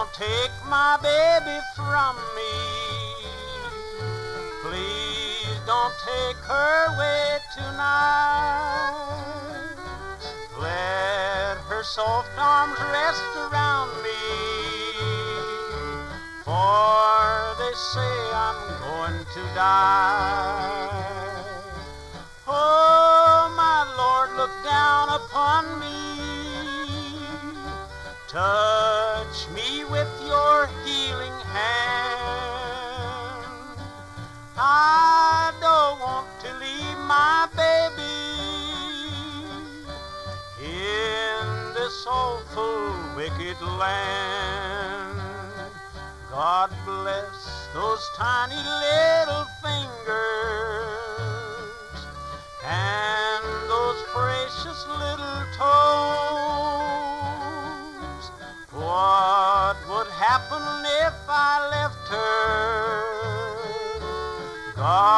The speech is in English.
don't take my baby from me. Please don't take her away tonight. Let her soft arms rest around me, for they say I'm going to die. Oh, my Lord, look down upon me. Touch me with your healing hand. I don't want to leave my baby in this awful, wicked land. God bless those tiny little fingers and those precious little toes. What would happen if I left her? God